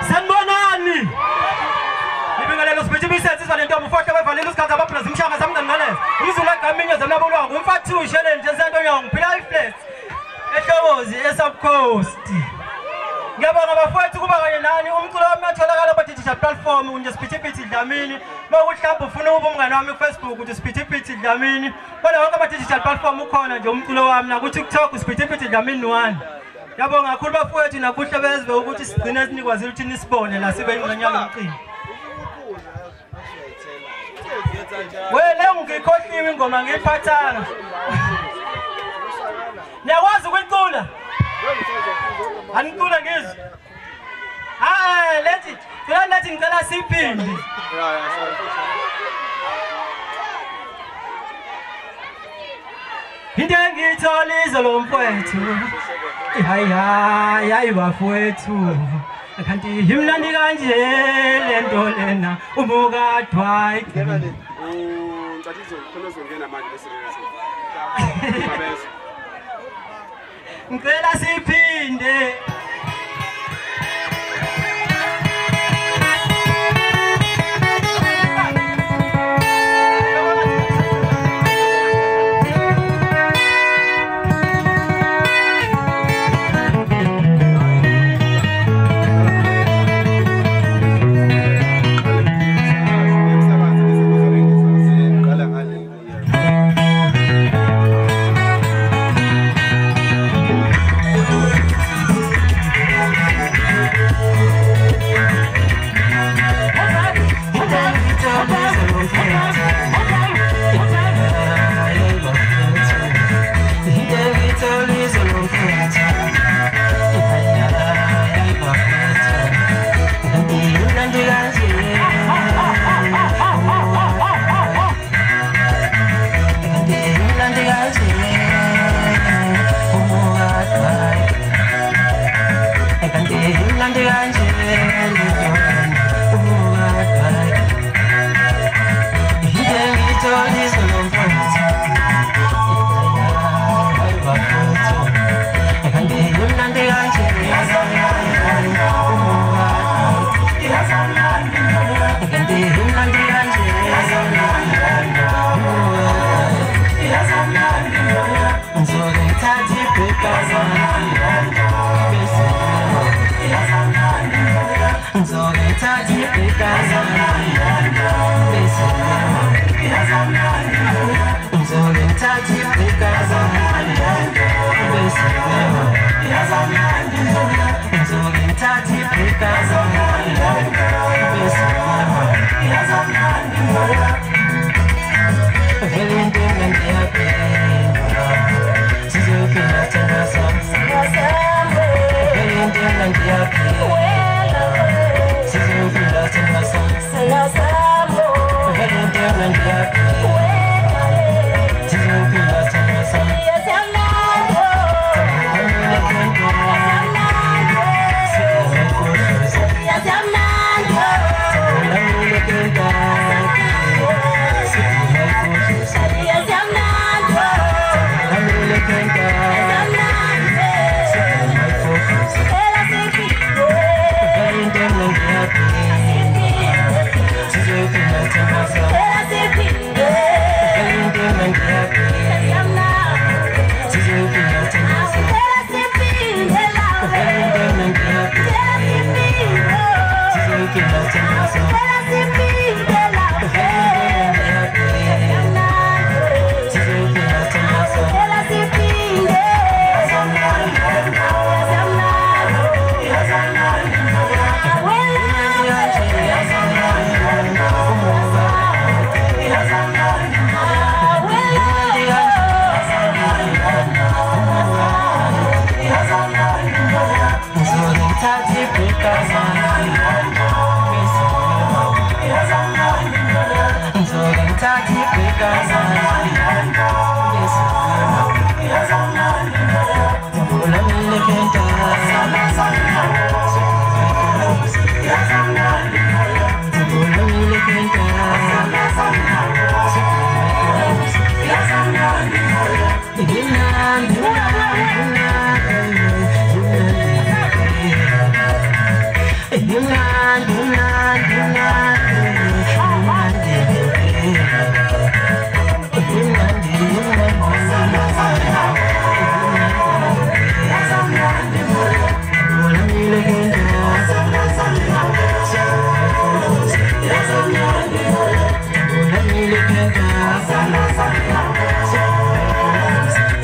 Sanbonani. Ibingale lo sibithi bisenze le ntombi ufohle bevale usikhathi abaplaza imshanga zamngangaleza. Umzulu agaminye zamnabonwa ngumfathi ushele nje sento yonke phila iflex. Ehlobozi eSubcoast. Ngiyabonga bafowethu kuba kanye nani umculo wami uyatholakala ku digital platform unje Siphithiphithi Dlamini. Mawukuthi mhlawumbe ufuna ukuba umngane wami ku Facebook uthi Siphithiphithi Dlamini. Kodwa wonke ama digital platform ukhona nje umculo wami na ku TikTok Siphithiphithi Dlamini 1. Yabonga kakhulu bafowethu nakuhle bezwe ukuthi sigcine sinikwazile ukuthi nisibone la sibe ingxenye yomcimbi. Wele ngikhohliwe ingoma ngiyiphathanga. Niyakwazi ukucula? Anicula ngizwe. Hayi lethi ngicela siphinde. into engiyithola izolo mfowethu hayi bafowethu kanti imnandi kanje lento lena umukadwayi Ngicathizo khona uzongena manje bese ngicela siphinde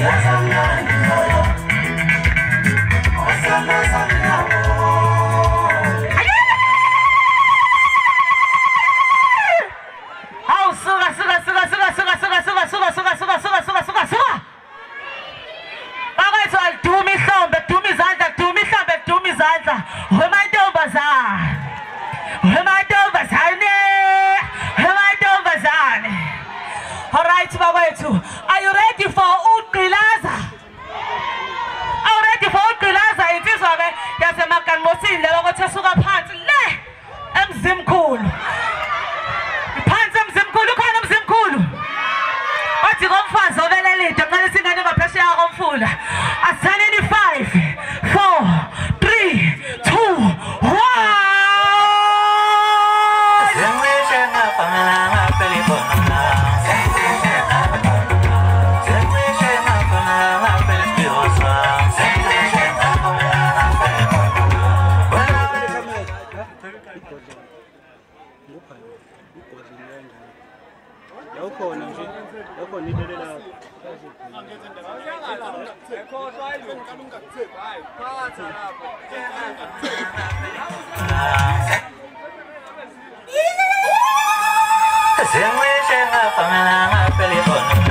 Yes, I'm not. ukhona nje ukhona into lela Semua saya ngapa malah ngapa telepon.